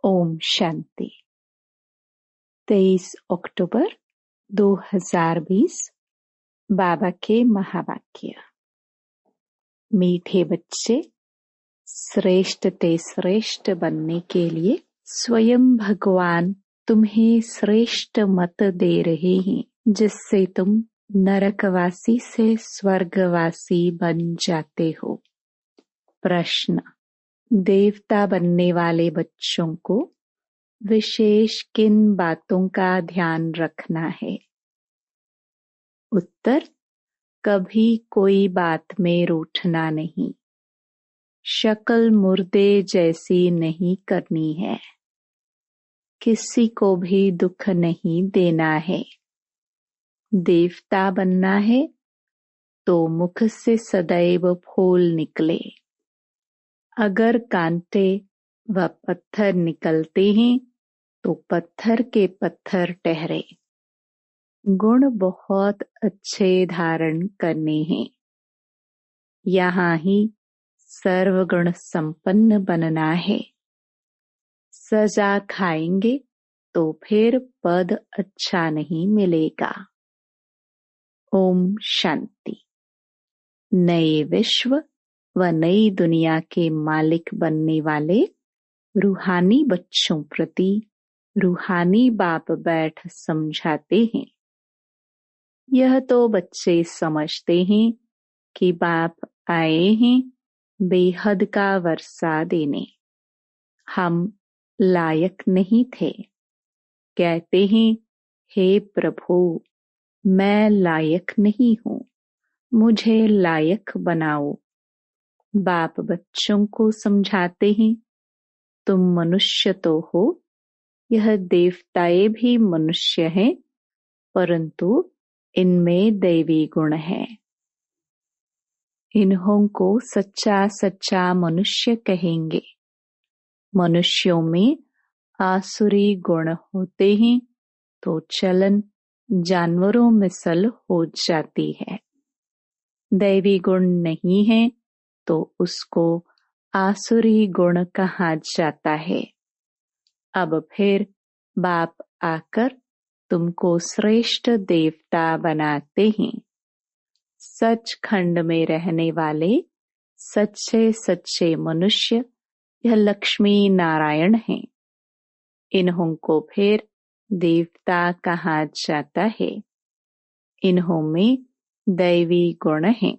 ओम शांति। 23 अक्टूबर 2020 बाबा के महावाक्य। मीठे बच्चे, श्रेष्ठ ते श्रेष्ठ बनने के लिए स्वयं भगवान तुम्हें श्रेष्ठ मत दे रहे हैं, जिससे तुम नरकवासी से स्वर्गवासी बन जाते हो। प्रश्न: देवता बनने वाले बच्चों को विशेष किन बातों का ध्यान रखना है? उत्तर: कभी कोई बात में रूठना नहीं, शक्ल मुर्दे जैसी नहीं करनी है, किसी को भी दुख नहीं देना है। देवता बनना है तो मुख से सदैव फूल निकले। अगर कांटे व पत्थर निकलते हैं तो पत्थर के पत्थर ठहरे। गुण बहुत अच्छे धारण करने हैं। यहाँ ही सर्वगुण संपन्न बनना है। सजा खाएंगे तो फिर पद अच्छा नहीं मिलेगा। ओम शांति। नए विश्व व नई दुनिया के मालिक बनने वाले रूहानी बच्चों प्रति रूहानी बाप बैठ समझाते हैं। यह तो बच्चे समझते हैं कि बाप आए हैं बेहद का वर्षा देने। हम लायक नहीं थे। कहते हैं, हे प्रभु, मैं लायक नहीं हूँ, मुझे लायक बनाओ। बाप बच्चों को समझाते हैं, तुम मनुष्य तो हो, यह देवताएं भी मनुष्य हैं, परंतु इनमें दैवी गुण है। इन्हों को सच्चा सच्चा मनुष्य कहेंगे। मनुष्यों में आसुरी गुण होते हैं तो चलन जानवरों मिसल हो जाती है। दैवी गुण नहीं है तो उसको आसुरी गुण कहा जाता है। अब फिर बाप आकर तुमको श्रेष्ठ देवता बनाते हैं। सचखंड में रहने वाले सच्चे सच्चे मनुष्य यह लक्ष्मी नारायण हैं। इन्हों को फिर देवता कहा जाता है। इन्हों में दैवी गुण हैं।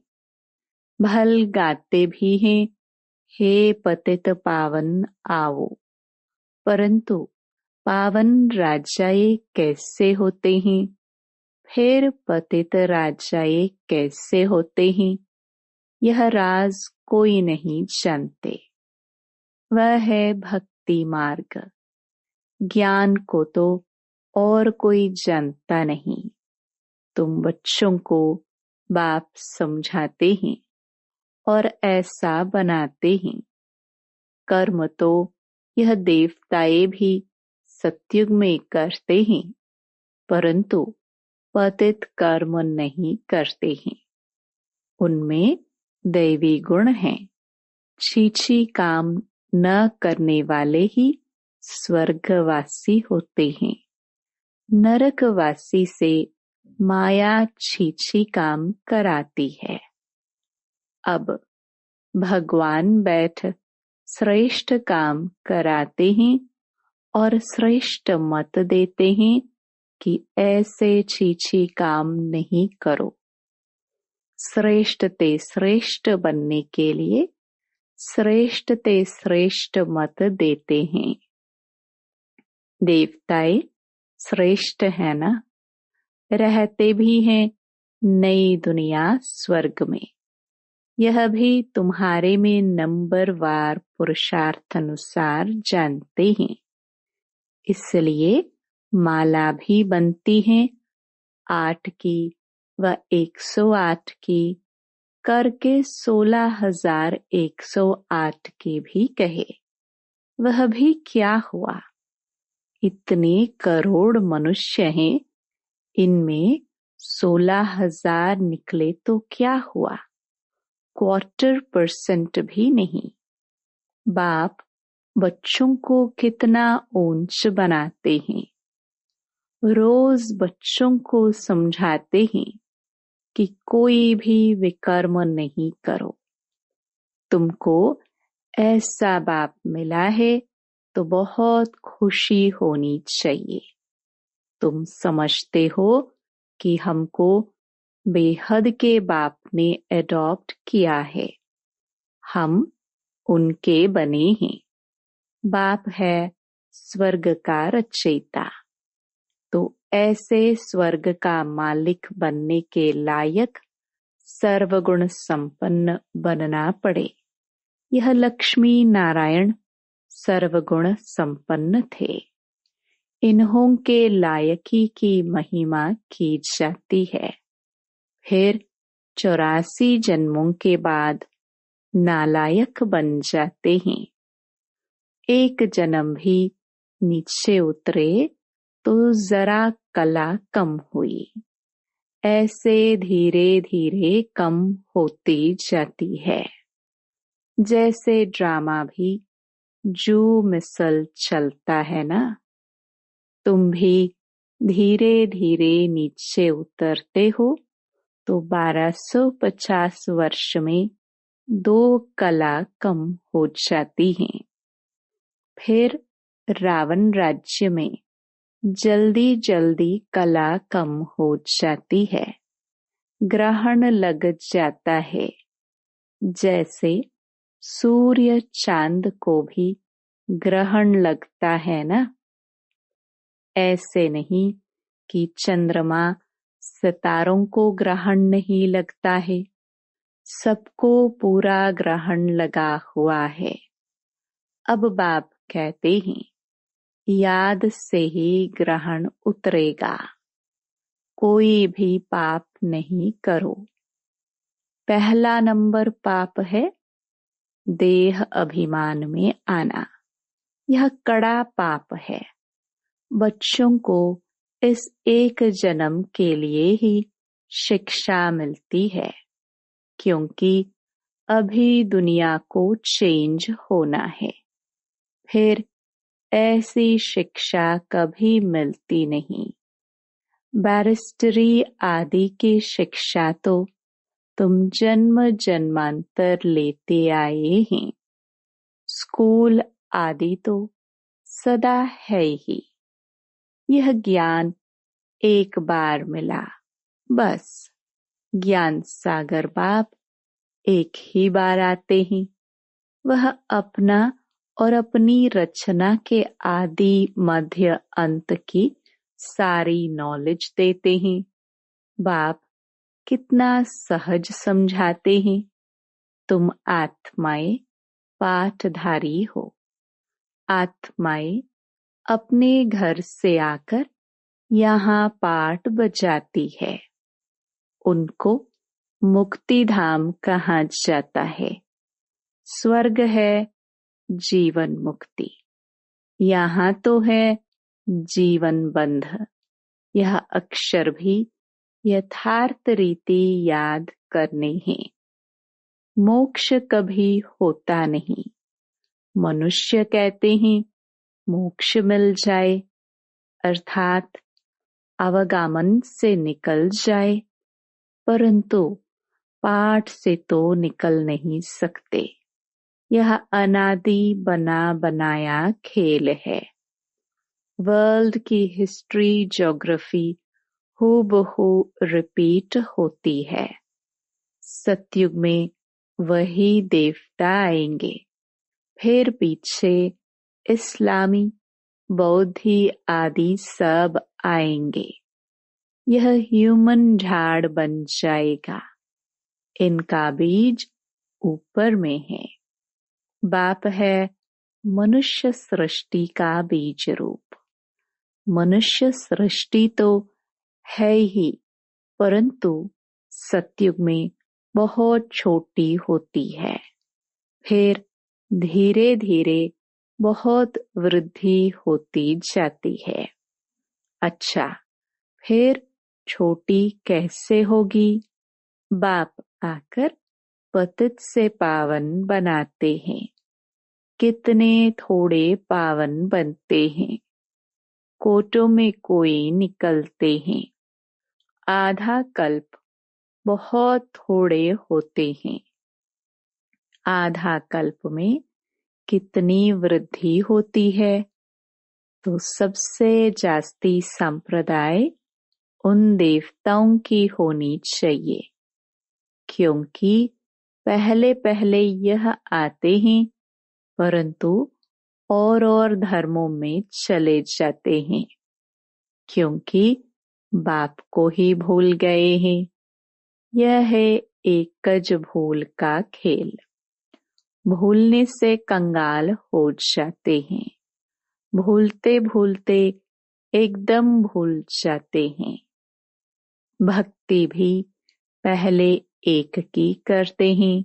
भल गाते भी हैं, हे पतित पावन आओ। परंतु पावन राजाए कैसे होते हैं, फिर पतित राजाए कैसे होते हैं, यह राज कोई नहीं जानते। वह है भक्ति मार्ग। ज्ञान को तो और कोई जानता नहीं। तुम बच्चों को बाप समझाते हैं और ऐसा बनाते हैं। कर्म तो यह देवताएं भी सतयुग में करते हैं, परंतु पतित कर्म नहीं करते हैं। उनमें दैवी गुण हैं। छीछी काम न करने वाले ही स्वर्गवासी होते हैं। नरकवासी से माया छीछी काम कराती है। अब भगवान बैठ श्रेष्ठ काम कराते हैं और श्रेष्ठ मत देते हैं कि ऐसे छीछी काम नहीं करो। श्रेष्ठ ते श्रेष्ठ बनने के लिए श्रेष्ठ ते श्रेष्ठ मत देते हैं। देवताएं श्रेष्ठ है ना, रहते भी हैं नई दुनिया स्वर्ग में। यह भी तुम्हारे में नंबरवार पुरुषार्थ अनुसार जानते हैं। इसलिए माला भी बनती है 8 की व 108 की, करके 16,108 की भी कहे। वह भी क्या हुआ? इतने करोड़ मनुष्य हैं, इनमें 16,000 निकले तो क्या हुआ? 1/4% भी नहीं। बाप बच्चों को कितना ऊंच बनाते हैं। रोज बच्चों को समझाते हैं कि कोई भी विकर्म नहीं करो। तुमको ऐसा बाप मिला है तो बहुत खुशी होनी चाहिए। तुम समझते हो कि हमको बेहद के बाप ने एडॉप्ट किया है। हम उनके बने हैं। बाप है स्वर्ग का रचयिता। तो ऐसे स्वर्ग का मालिक बनने के लायक सर्वगुण संपन्न बनना पड़े। यह लक्ष्मी नारायण सर्वगुण संपन्न थे। इन्हों के लायकी की महिमा की जाती है। फिर 84 जन्मों के बाद नालायक बन जाते हैं। एक जन्म भी नीचे उतरे तो जरा कला कम हुई। ऐसे धीरे धीरे कम होती जाती है। जैसे ड्रामा भी जो मिसल चलता है ना। तुम भी धीरे धीरे नीचे उतरते हो तो 1250 वर्ष में 2 कला कम हो जाती हैं। फिर रावण राज्य में जल्दी जल्दी कला कम हो जाती है। ग्रहण लग जाता है। जैसे सूर्य चांद को भी ग्रहण लगता है ना। ऐसे नहीं कि चंद्रमा सितारों को ग्रहण नहीं लगता है। सबको पूरा ग्रहण लगा हुआ है। अब बाप कहते हैं याद से ही ग्रहण उतरेगा। कोई भी पाप नहीं करो। पहला नंबर पाप है देह अभिमान में आना। यह कड़ा पाप है। बच्चों को इस एक जन्म के लिए ही शिक्षा मिलती है, क्योंकि अभी दुनिया को चेंज होना है। फिर ऐसी शिक्षा कभी मिलती नहीं। बैरिस्टरी आदि की शिक्षा तो तुम जन्म जन्मांतर लेते आए हैं। स्कूल आदि तो सदा है ही। यह ज्ञान एक बार मिला, बस। ज्ञान सागर बाप एक ही बार आते हैं। वह अपना और अपनी रचना के आदि मध्य अंत की सारी नॉलेज देते हैं। बाप कितना सहज समझाते हैं। तुम आत्माएं पाठधारी हो। आत्माएं अपने घर से आकर यहाँ पाठ बजाती है। उनको मुक्ति धाम कहा जाता है। स्वर्ग है जीवन मुक्ति। यहाँ तो है जीवन बंध। यह अक्षर भी यथार्थ रीति याद करने हैं। मोक्ष कभी होता नहीं। मनुष्य कहते हैं मोक्ष मिल जाए, अर्थात अवगामन से निकल जाए, परंतु पाठ से तो निकल नहीं सकते। यह अनादि बना बनाया खेल है। वर्ल्ड की हिस्ट्री ज्योग्राफी हूबहू रिपीट होती है। सतयुग में वही देवता आएंगे। फिर पीछे इस्लामी बौद्धि आदि सब आएंगे। यह ह्यूमन झाड़ बन जाएगा। इनका बीज ऊपर में है। बाप है मनुष्य सृष्टि का बीज रूप। मनुष्य सृष्टि तो है ही, परंतु सतयुग में बहुत छोटी होती है। फिर धीरे धीरे बहुत वृद्धि होती जाती है। अच्छा, फिर छोटी कैसे होगी? बाप आकर पतित से पावन बनाते हैं। कितने थोड़े पावन बनते हैं। कोटों में कोई निकलते हैं। आधा कल्प बहुत थोड़े होते हैं। आधा कल्प में कितनी वृद्धि होती है। तो सबसे जास्ती संप्रदाय उन देवताओं की होनी चाहिए, क्योंकि पहले पहले यह आते हैं, परंतु और धर्मों में चले जाते हैं, क्योंकि बाप को ही भूल गए हैं। यह है एकज भूल का खेल। भूलने से कंगाल हो जाते हैं। भूलते भूलते एकदम भूल जाते हैं। भक्ति भी पहले एक की करते हैं,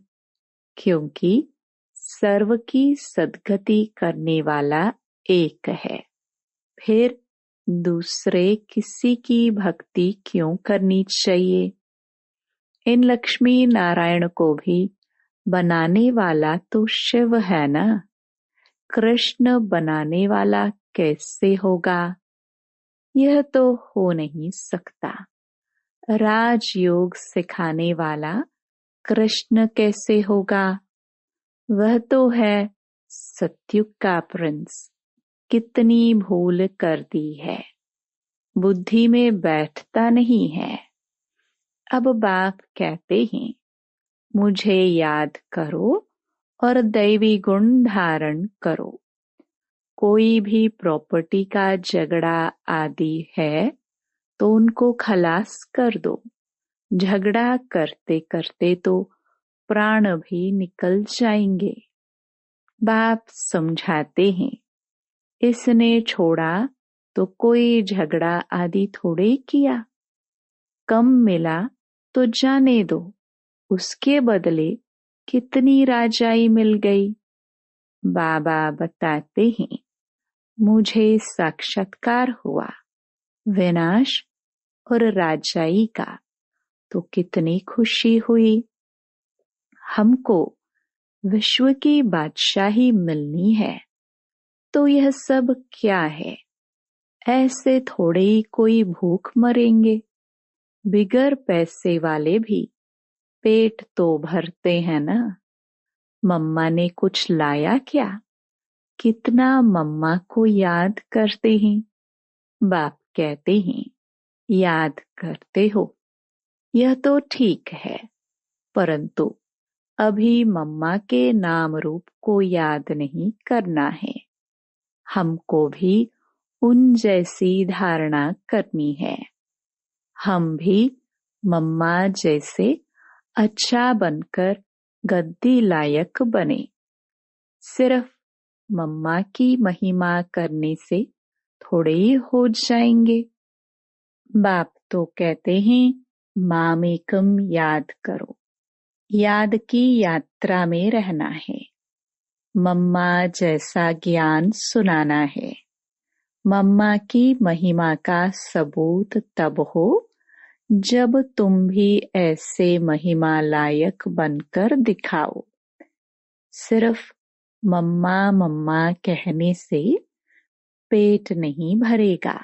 क्योंकि सर्व की सद्गति करने वाला एक है। फिर दूसरे किसी की भक्ति क्यों करनी चाहिए। इन लक्ष्मी नारायण को भी बनाने वाला तो शिव है ना। कृष्ण बनाने वाला कैसे होगा। यह तो हो नहीं सकता। राजयोग सिखाने वाला कृष्ण कैसे होगा। वह तो है सतयुग का प्रिंस। कितनी भूल कर दी है। बुद्धि में बैठता नहीं है। अब बाप कहते हैं, मुझे याद करो और दैवी गुण धारण करो। कोई भी प्रॉपर्टी का झगड़ा आदि है तो उनको खलास कर दो। झगड़ा करते करते तो प्राण भी निकल जाएंगे। बाप समझाते हैं, इसने छोड़ा तो कोई झगड़ा आदि थोड़े किया। कम मिला तो जाने दो, उसके बदले कितनी राजाई मिल गई। बाबा बताते हैं, मुझे साक्षात्कार हुआ विनाश और राजाई का, तो कितनी खुशी हुई। हमको विश्व की बादशाही मिलनी है, तो यह सब क्या है। ऐसे थोड़े ही कोई भूख मरेंगे। बिगर पैसे वाले भी पेट तो भरते हैं ना। मम्मा ने कुछ लाया क्या। कितना मम्मा को याद करते हैं। बाप कहते हैं, याद करते हो, यह तो ठीक है, परंतु अभी मम्मा के नाम रूप को याद नहीं करना है। हमको भी उन जैसी धारणा करनी है। हम भी मम्मा जैसे अच्छा बनकर गद्दी लायक बने। सिर्फ मम्मा की महिमा करने से थोड़े ही हो जाएंगे। बाप तो कहते हैं, मामेकम याद करो। याद की यात्रा में रहना है। मम्मा जैसा ज्ञान सुनाना है। मम्मा की महिमा का सबूत तब हो जब तुम भी ऐसे महिमा लायक बनकर दिखाओ। सिर्फ मम्मा मम्मा कहने से पेट नहीं भरेगा,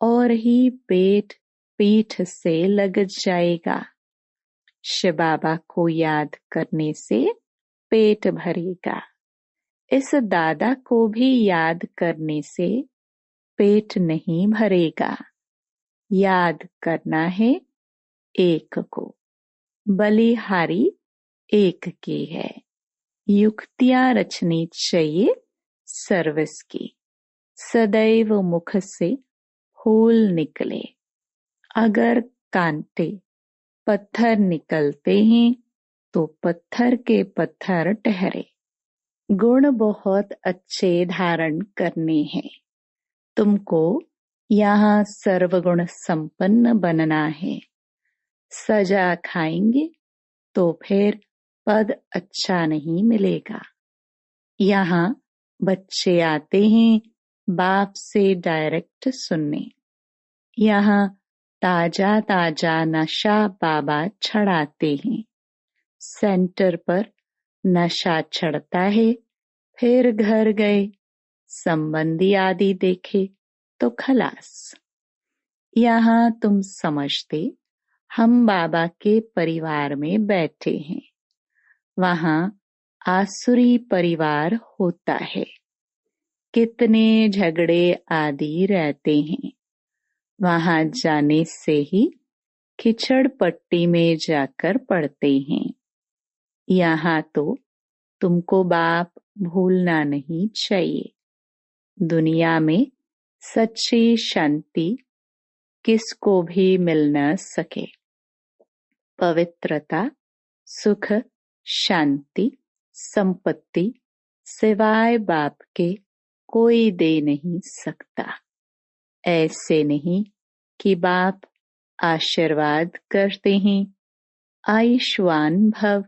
और ही पेट पीठ से लग जाएगा। शिव बाबा को याद करने से पेट भरेगा। इस दादा को भी याद करने से पेट नहीं भरेगा। याद करना है एक को। बलिहारी एक की है। युक्तियां रचनी चाहिए सर्विस की। सदैव मुख से फूल निकले। अगर कांटे पत्थर निकलते हैं तो पत्थर के पत्थर ठहरे। गुण बहुत अच्छे धारण करने हैं। तुमको यहाँ सर्वगुण संपन्न बनना है। सजा खाएंगे तो फिर पद अच्छा नहीं मिलेगा। यहाँ बच्चे आते हैं बाप से डायरेक्ट सुनने। यहाँ ताजा ताजा नशा बाबा चढ़ाते हैं। सेंटर पर नशा चढ़ता है फिर घर गए, संबंधी आदि देखे तो खलास। यहाँ तुम समझते हम बाबा के परिवार में बैठे हैं। वहाँ आसुरी परिवार होता है। कितने झगड़े आदि रहते हैं। वहाँ जाने से ही खिचड़ पट्टी में जाकर पड़ते हैं। यहाँ तो तुमको बाप भूलना नहीं चाहिए। दुनिया में सच्ची शांति किसको भी मिल न सके। पवित्रता, सुख, शांति, संपत्ति सिवाय बाप के कोई दे नहीं सकता। ऐसे नहीं कि बाप आशीर्वाद करते हैं, आयुष्मान भव,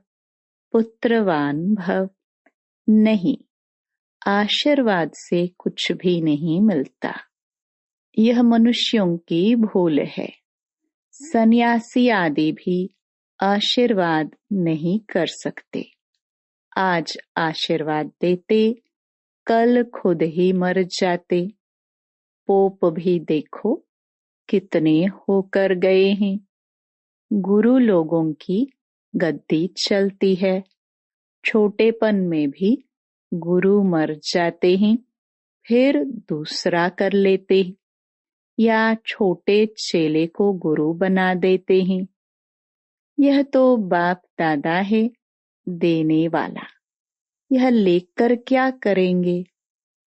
पुत्रवान भव। नहीं, आशीर्वाद से कुछ भी नहीं मिलता। यह मनुष्यों की भूल है। सन्यासी आदि भी आशीर्वाद नहीं कर सकते। आज आशीर्वाद देते, कल खुद ही मर जाते। पोप भी देखो कितने होकर गए हैं। गुरु लोगों की गद्दी चलती है। छोटेपन में भी गुरु मर जाते हैं, फिर दूसरा कर लेते हैं, या छोटे चेले को गुरु बना देते हैं। यह तो बाप दादा है देने वाला। यह लेकर क्या करेंगे?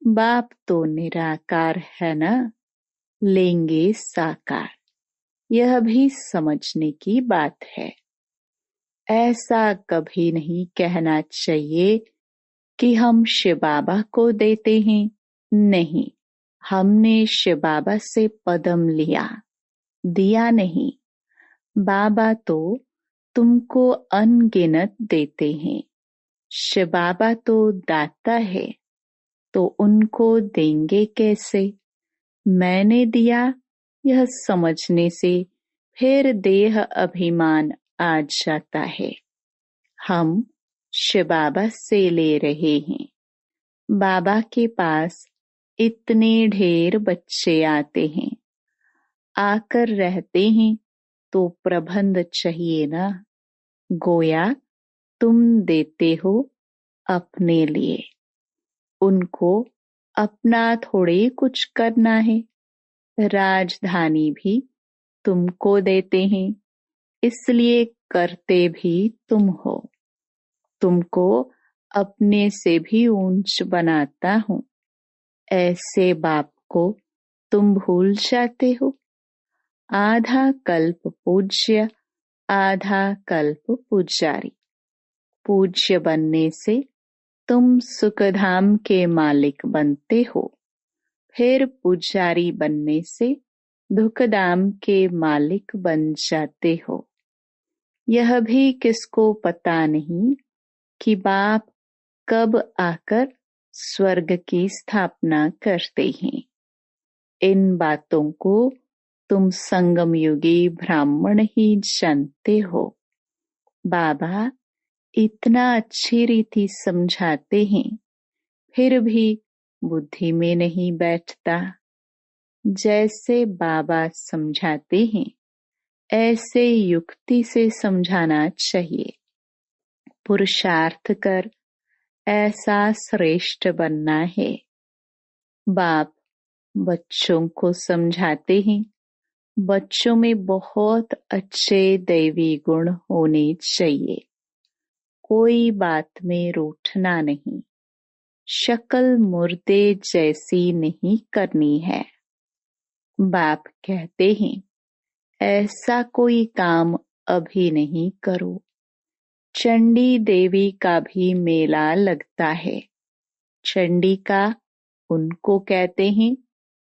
बाप तो निराकार है ना, लेंगे साकार। यह भी समझने की बात है। ऐसा कभी नहीं कहना चाहिए कि हम शिव बाबा को देते हैं। नहीं, हमने शिव बाबा से पदम लिया, दिया नहीं। बाबा तो तुमको अनगिनत देते हैं। शिव बाबा तो दाता है, तो उनको देंगे कैसे? मैंने दिया, यह समझने से फिर देह अभिमान आ जाता है। हम शिव बाबा से ले रहे हैं। बाबा के पास इतने ढेर बच्चे आते हैं, आकर रहते हैं, तो प्रबंध चाहिए ना। गोया तुम देते हो अपने लिए, उनको अपना थोड़े कुछ करना है। राजधानी भी तुमको देते हैं, इसलिए करते भी तुम हो। तुमको अपने से भी ऊंच बनाता हूँ। ऐसे बाप को तुम भूल जाते हो। आधा कल्प पूज्य, आधा कल्प पुजारी। पूज्य बनने से तुम सुखधाम के मालिक बनते हो, फिर पुजारी बनने से दुखधाम के मालिक बन जाते हो। यह भी किसको पता नहीं कि बाप कब आकर स्वर्ग की स्थापना करते हैं। इन बातों को तुम संगम युगी ब्राह्मण ही जानते हो। बाबा इतना अच्छी रीति समझाते हैं, फिर भी बुद्धि में नहीं बैठता। जैसे बाबा समझाते हैं, ऐसे युक्ति से समझाना चाहिए। पुरुषार्थ कर ऐसा श्रेष्ठ बनना है। बाप बच्चों को समझाते हैं, बच्चों में बहुत अच्छे दैवी गुण होने चाहिए। कोई बात में रूठना नहीं। शक्ल मुर्दे जैसी नहीं करनी है। बाप कहते हैं, ऐसा कोई काम अभी नहीं करो। चंडी देवी का भी मेला लगता है। चंडिका उनको कहते हैं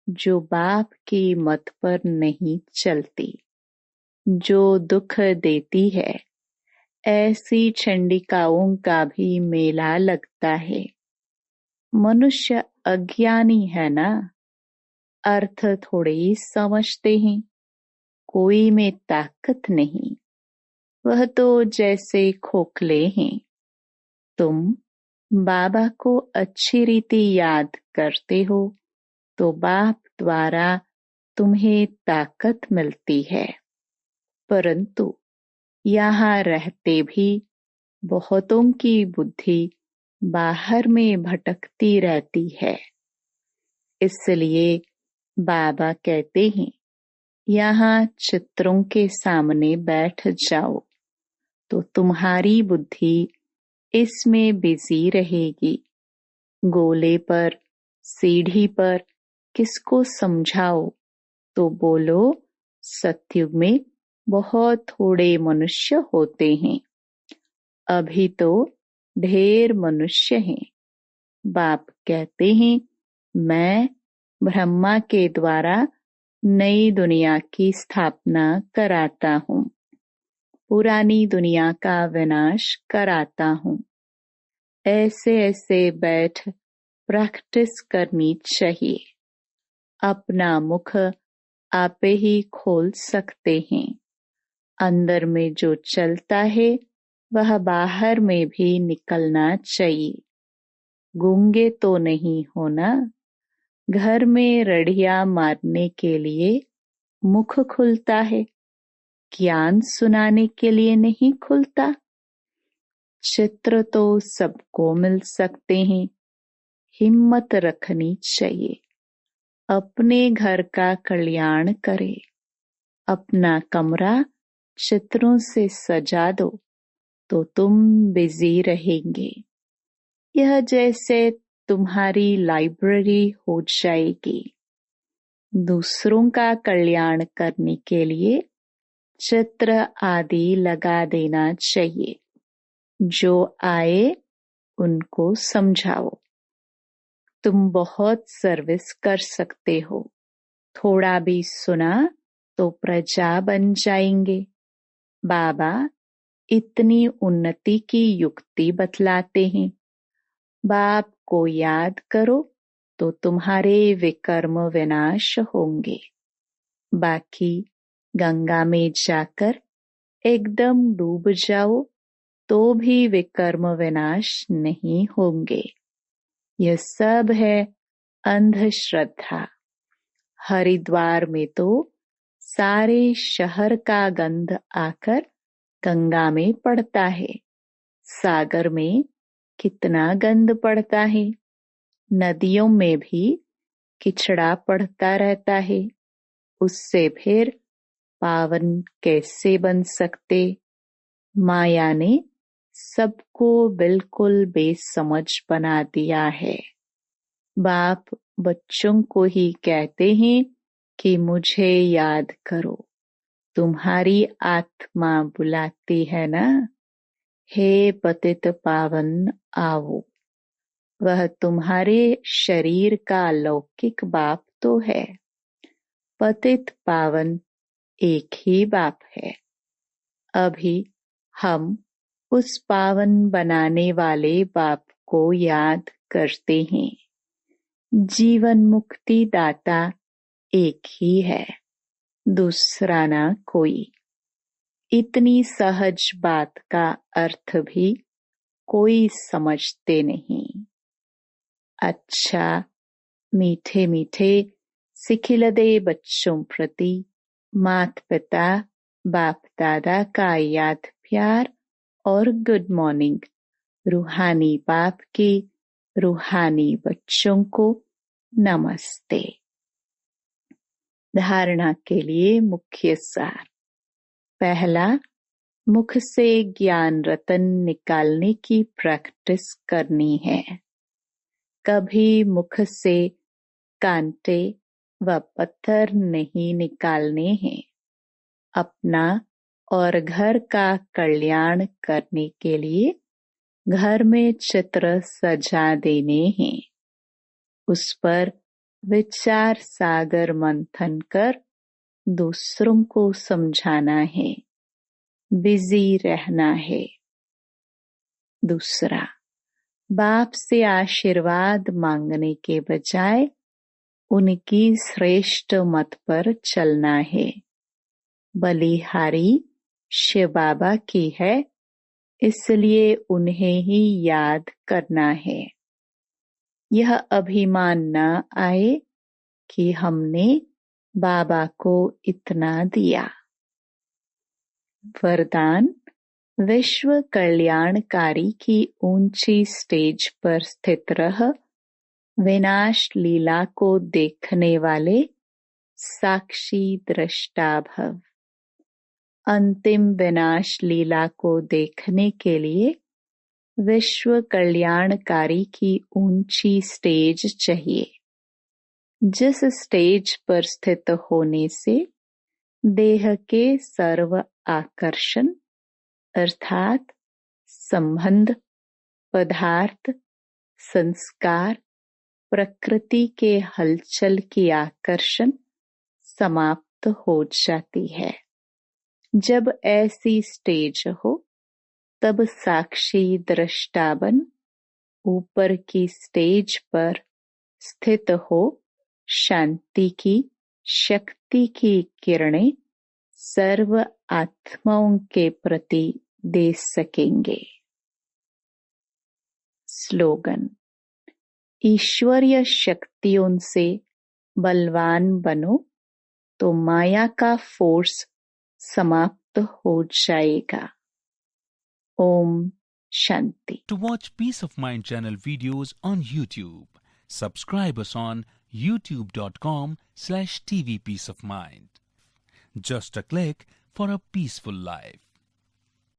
जो बाप की मत पर नहीं चलती, जो दुख देती है। ऐसी चंडिकाओं का भी मेला लगता है। मनुष्य अज्ञानी है ना, अर्थ थोड़े ही समझते हैं। कोई में ताकत नहीं, वह तो जैसे खोखले हैं। तुम बाबा को अच्छी रीति याद करते हो तो बाप द्वारा तुम्हें ताकत मिलती है। परंतु यहाँ रहते भी बहुतों की बुद्धि बाहर में भटकती रहती है। इसलिए बाबा कहते हैं, यहाँ चित्रों के सामने बैठ जाओ तो तुम्हारी बुद्धि इसमें बिजी रहेगी। गोले पर, सीढ़ी पर किसको समझाओ तो बोलो सतयुग में बहुत थोड़े मनुष्य होते हैं, अभी तो ढेर मनुष्य हैं। बाप कहते हैं, मैं ब्रह्मा के द्वारा नई दुनिया की स्थापना कराता हूँ, पुरानी दुनिया का विनाश कराता हूँ। ऐसे ऐसे बैठ प्रैक्टिस करनी चाहिए। अपना मुख आप ही खोल सकते हैं। अंदर में जो चलता है वह बाहर में भी निकलना चाहिए। गूंगे तो नहीं होना। घर में रड़ियां मारने के लिए मुख खुलता है, ज्ञान सुनाने के लिए नहीं खुलता। चित्र तो सबको मिल सकते हैं, हिम्मत रखनी चाहिए। अपने घर का कल्याण करे। अपना कमरा चित्रों से सजा दो तो तुम बिजी रहेंगे। यह जैसे तुम्हारी लाइब्रेरी हो जाएगी। दूसरों का कल्याण करने के लिए चित्र आदि लगा देना चाहिए। जो आए उनको समझाओ। तुम बहुत सर्विस कर सकते हो। थोड़ा भी सुना तो प्रजा बन जाएंगे। बाबा इतनी उन्नति की युक्ति बतलाते हैं। बाप को याद करो तो तुम्हारे विकर्म विनाश होंगे। बाकी गंगा में जाकर एकदम डूब जाओ तो भी विकर्म विनाश नहीं होंगे। यह सब है अंधश्रद्धा। हरिद्वार में तो सारे शहर का गंध आकर गंगा में पड़ता है। सागर में कितना गंध पड़ता है। नदियों में भी किचड़ा पड़ता रहता है। उससे फिर पावन कैसे बन सकते। माया ने सबको बिल्कुल बेसमझ बना दिया है। बाप बच्चों को ही कहते हैं कि मुझे याद करो। तुम्हारी आत्मा बुलाती है ना, हे पतित पावन आओ। वह तुम्हारे शरीर का लौकिक बाप तो है। पतित पावन एक ही बाप है। अभी हम उस पावन बनाने वाले बाप को याद करते हैं। जीवन मुक्ति दाता एक ही है, दूसरा ना कोई। इतनी सहज बात का अर्थ भी कोई समझते नहीं। अच्छा, मीठे मीठे सिखिलदे बच्चों प्रति माता पिता बाप दादा का याद प्यार और गुड मॉर्निंग। रूहानी बाप की रूहानी बच्चों को नमस्ते। धारणा के लिए मुख्य सार। पहला, मुख से ज्ञान रतन निकालने की प्रैक्टिस करनी है। कभी मुख से कांटे व पत्थर नहीं निकालने हैं। अपना और घर का कल्याण करने के लिए घर में चित्र सजा देने हैं। उस पर विचार सागर मंथन कर दूसरों को समझाना है। बिजी रहना है। दूसरा, बाप से आशीर्वाद मांगने के बजाय उनकी श्रेष्ठ मत पर चलना है। बलिहारी शिव बाबा की है इसलिए उन्हें ही याद करना है। यह अभिमान न आए कि हमने बाबा को इतना दिया। वरदान: विश्व कल्याणकारी की ऊंची स्टेज पर स्थित रह विनाश लीला को देखने वाले साक्षी दृष्टा भव। अंतिम विनाश लीला को देखने के लिए विश्व कल्याणकारी की ऊंची स्टेज चाहिए, जिस स्टेज पर स्थित होने से देह के सर्व आकर्षण अर्थात संबंध, पदार्थ, संस्कार, प्रकृति के हलचल की आकर्षण समाप्त हो जाती है। जब ऐसी स्टेज हो तब साक्षी दृष्टा बन ऊपर की स्टेज पर स्थित हो शांति की, शक्ति की किरणें सर्व आत्माओं के प्रति दे सकेंगे। स्लोगन: ईश्वरीय शक्तियों से बलवान बनो तो माया का फोर्स समाप्त हो जाएगा। Om Shanti. To watch Peace of Mind channel videos on YouTube, subscribe us on youtube.com/tvpeaceofmind. Just a click for a peaceful life.